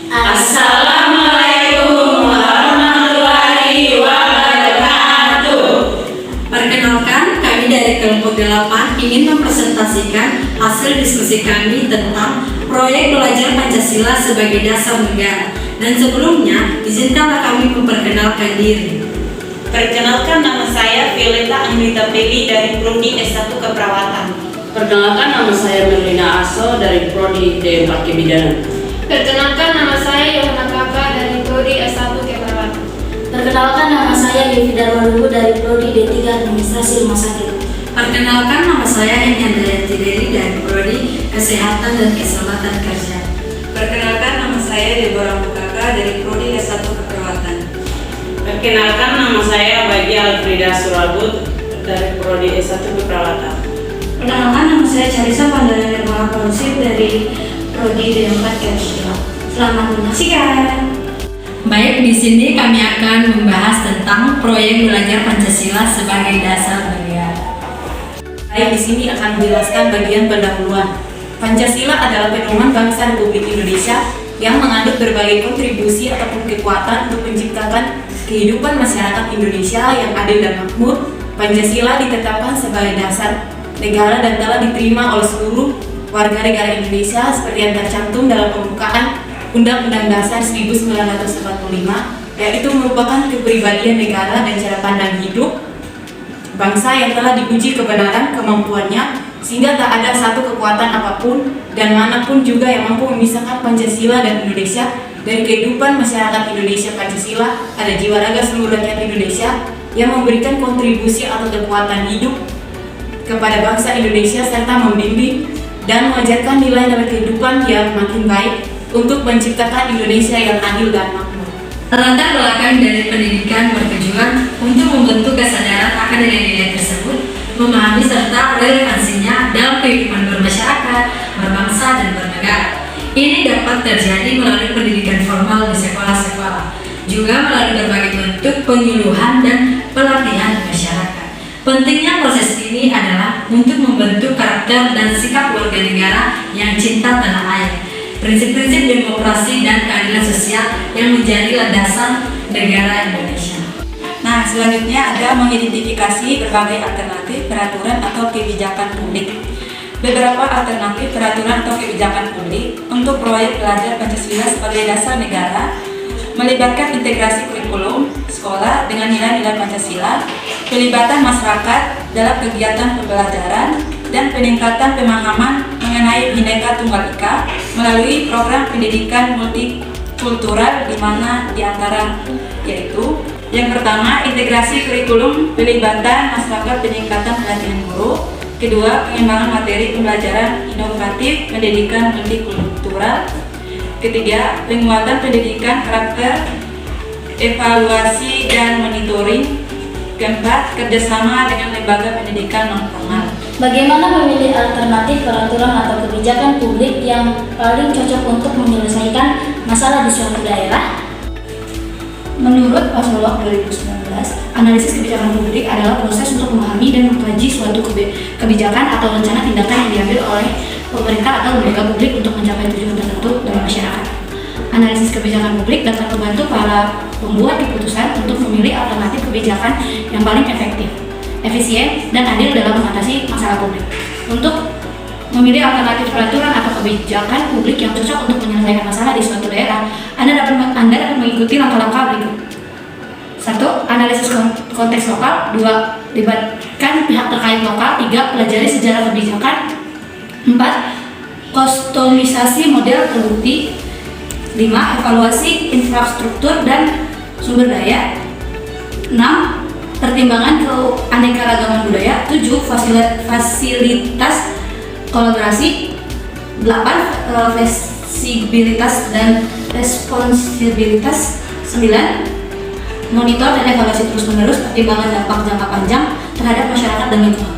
Assalamualaikum warahmatullahi wabarakatuh. Perkenalkan, kami dari kelompok 8 ingin mempresentasikan hasil diskusi kami tentang proyek belajar Pancasila sebagai dasar negara. Dan sebelumnya, izinkanlah kami memperkenalkan diri. Perkenalkan, nama saya Violeta Angrita Peli dari Prodi S1 Keperawatan. Perkenalkan, nama saya Merlina Aso dari Prodi D4 Kebidanan. Perkenalkan, nama saya Yohana Kaka dari Prodi S1 Keperawatan. Perkenalkan, nama saya Devi Darmalugu dari Prodi D3 Administrasi Rumah Sakit. Perkenalkan, nama saya Hendriati Deli dari Prodi Kesehatan dan Keselamatan Kerja. Perkenalkan, nama saya Deborah Mukaka dari Prodi S1 Keperawatan. Perkenalkan, nama saya Bagi Alfrida Surabut dari Prodi S1 Keperawatan. Perkenalkan, nama saya Carissa Pandana Nirmala Ponsip dari Prodi D4 Kebidanan. Selamat menyaksikan. Baik, di sini kami akan membahas tentang proyek belajar Pancasila sebagai dasar negara. Saya di sini akan menjelaskan bagian pendahuluan. Pancasila adalah pedoman bangsa Republik Indonesia yang mengandung berbagai kontribusi ataupun kekuatan untuk menciptakan kehidupan masyarakat Indonesia yang adil dan makmur. Pancasila ditetapkan sebagai dasar negara dan telah diterima oleh seluruh warga negara Indonesia seperti yang tercantum dalam pembukaan Undang-Undang Dasar 1945, yaitu merupakan kepribadian negara dan cara pandang hidup bangsa yang telah diuji kebenaran kemampuannya, sehingga tak ada satu kekuatan apapun dan manapun juga yang mampu memisahkan Pancasila dan Indonesia dari kehidupan masyarakat Indonesia. Pancasila ada jiwa raga seluruh rakyat Indonesia yang memberikan kontribusi atau kekuatan hidup kepada bangsa Indonesia serta membimbing dan mengajarkan nilai-nilai kehidupan yang makin baik untuk menciptakan Indonesia yang adil dan makmur. Latar belakang dari pendidikan bertujuan untuk membentuk kesadaran akan nilai-nilai tersebut, memahami serta relevansinya dalam kehidupan bermasyarakat, berbangsa, dan bernegara. Ini dapat terjadi melalui pendidikan formal di sekolah-sekolah, juga melalui berbagai bentuk penyuluhan dan pelatihan masyarakat. Pentingnya proses ini adalah untuk membentuk karakter dan sikap warga negara yang cinta tanah air, prinsip-prinsip demokrasi dan keadilan sosial yang menjadi landasan negara Indonesia. Nah, selanjutnya ada mengidentifikasi berbagai alternatif peraturan atau kebijakan publik. Beberapa alternatif peraturan atau kebijakan publik untuk proyek belajar Pancasila sebagai dasar negara melibatkan integrasi kurikulum sekolah dengan nilai-nilai Pancasila, pelibatan masyarakat dalam kegiatan pembelajaran, dan peningkatan pemahaman mengenai Bhinneka Tunggal Ika melalui program pendidikan multikultural di mana diantara yaitu yang pertama, integrasi kurikulum, pelibatan masyarakat, peningkatan pelatihan guru. Kedua, pengembangan materi pembelajaran inovatif, pendidikan multikultural. Ketiga, penguatan pendidikan karakter, evaluasi dan monitoring. Keempat, kerjasama dengan lembaga pendidikan non-formal. Bagaimana memilih alternatif peraturan atau kebijakan publik yang paling cocok untuk menyelesaikan masalah di suatu daerah? Menurut Pasolok 2019, analisis kebijakan publik adalah proses untuk memahami dan mengkaji suatu kebijakan atau rencana tindakan yang diambil oleh pemerintah atau lembaga publik untuk mencapai tujuan tertentu dalam masyarakat. Analisis kebijakan publik dapat membantu para pembuat keputusan untuk memilih alternatif kebijakan yang paling efektif, efisien, dan adil dalam mengatasi masalah publik. Untuk memilih alternatif peraturan atau kebijakan publik yang cocok untuk menyelesaikan masalah di suatu daerah, Anda dapat mengikuti langkah-langkah berikut. 1. Analisis konteks lokal. 2. Libatkan pihak terkait lokal. 3. Pelajari sejarah kebijakan. 4. Kustomisasi model terbukti. 5. Evaluasi infrastruktur dan sumber daya. 6. Pertimbangan keanekaragaman budaya. 7. Fasilitas kolaborasi. 8. Fleksibilitas dan responsibilitas. 9. Monitor dan evaluasi terus-menerus pertimbangan dampak jangka panjang terhadap masyarakat dan lingkungan.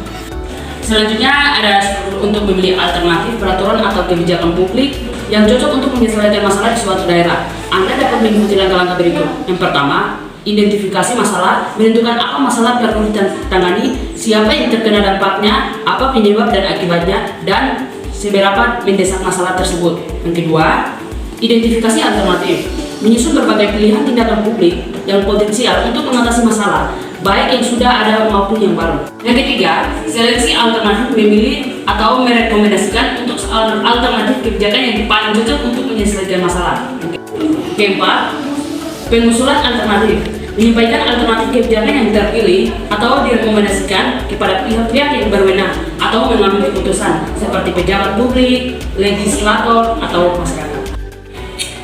Selanjutnya ada untuk memilih alternatif peraturan atau kebijakan publik yang cocok untuk menyelesaikan masalah di suatu daerah. Anda dapat mengikuti langkah-langkah berikut. Yang pertama, identifikasi masalah, menentukan apa masalah perlu ditangani, siapa yang terkena dampaknya, apa penyebab dan akibatnya, dan seberapa mendesak masalah tersebut. Yang kedua, Identifikasi alternatif menyusun berbagai pilihan tindakan publik yang potensial untuk mengatasi masalah, baik yang sudah ada maupun yang baru. Yang ketiga, seleksi alternatif memilih atau merekomendasikan untuk alternatif kebijakan yang paling cocok untuk menyelesaikan masalah. Keempat, pengusulan alternatif menyampaikan alternatif kebijakan yang terpilih atau direkomendasikan kepada pihak-pihak yang berwenang atau mengambil keputusan seperti pejabat publik, legislator, atau masyarakat.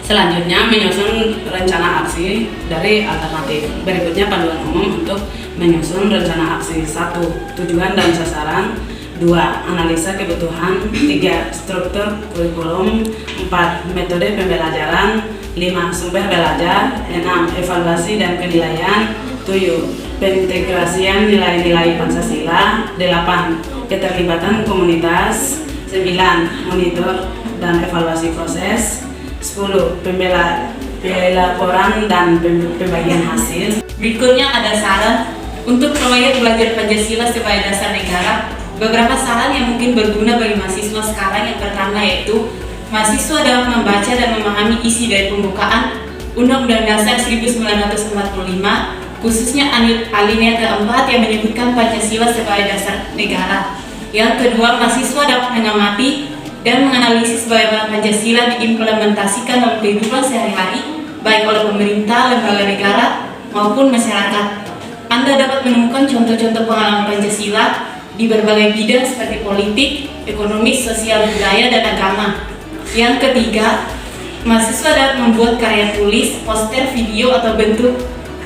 Selanjutnya, menyusun rencana aksi dari alternatif. Berikutnya panduan umum untuk menyusun rencana aksi. 1. Tujuan dan sasaran. 2. Analisa kebutuhan. 3. Struktur kurikulum. 4. Metode pembelajaran. 5. Sumber belajar. 6. Evaluasi dan penilaian. 7. Pengintegrasian nilai-nilai Pancasila. 8. Keterlibatan komunitas. 9. Monitor dan evaluasi proses. 10. Pelaporan dan pembagian hasil. Berikutnya ada saran untuk proyek belajar Pancasila sebagai dasar negara. Beberapa saran yang mungkin berguna bagi mahasiswa sekarang. Yang pertama yaitu mahasiswa dapat membaca dan memahami isi dari pembukaan Undang-Undang Dasar 1945, khususnya alinea keempat yang menyebutkan Pancasila sebagai dasar negara. Yang kedua, mahasiswa dapat mengamati dan menganalisis bagaimana Pancasila diimplementasikan dalam kehidupan sehari-hari, baik oleh pemerintah, lembaga negara, maupun masyarakat. Anda dapat menemukan contoh-contoh pengalaman Pancasila di berbagai bidang seperti politik, ekonomi, sosial, budaya, dan agama. Yang ketiga, mahasiswa dapat membuat karya tulis, poster, video, atau bentuk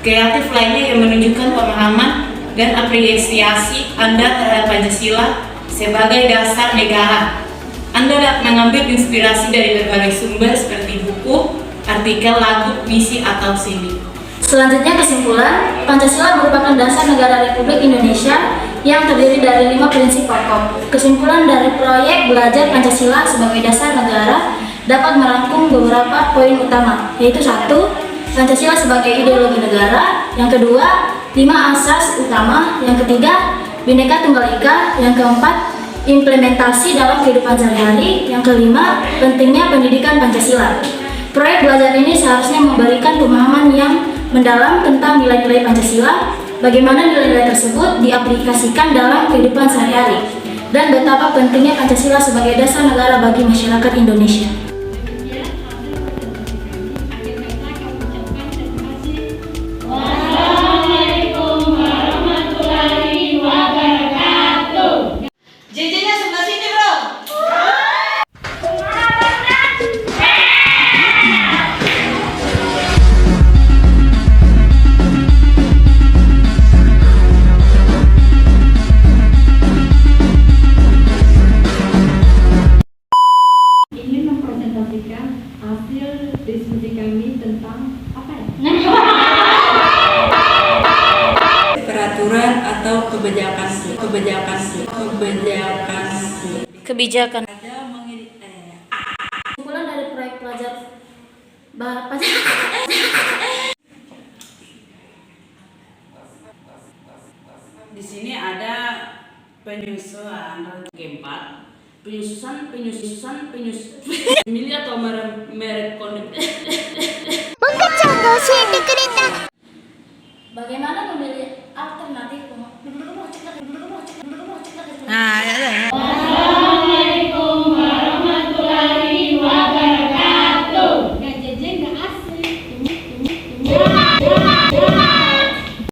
kreatif lainnya yang menunjukkan pemahaman dan apresiasi Anda terhadap Pancasila sebagai dasar negara. Anda dapat mengambil inspirasi dari berbagai sumber seperti buku, artikel, lagu, puisi, atau seni. Selanjutnya kesimpulan, Pancasila merupakan dasar negara Republik Indonesia yang terdiri dari 5 prinsip pokok. Kesimpulan dari proyek belajar Pancasila sebagai dasar negara dapat merangkum beberapa poin utama, yaitu 1. Pancasila sebagai ideologi negara. Yang kedua, 5 asas utama. Yang ketiga, Bhinneka Tunggal Ika. Yang keempat, implementasi dalam kehidupan sehari-hari. Yang kelima, pentingnya pendidikan Pancasila. Proyek belajar ini seharusnya memberikan pemahaman yang mendalam tentang nilai-nilai Pancasila, bagaimana nilai-nilai tersebut diaplikasikan dalam kehidupan sehari-hari, dan betapa pentingnya Pancasila sebagai dasar negara bagi masyarakat Indonesia. Hasil diskusi kami tentang apa ya? Peraturan atau kebijakan. Ada Kesimpulan dari proyek belajar Di sini ada penyusunan keempat. Penyususan milih atau merek Bagaimana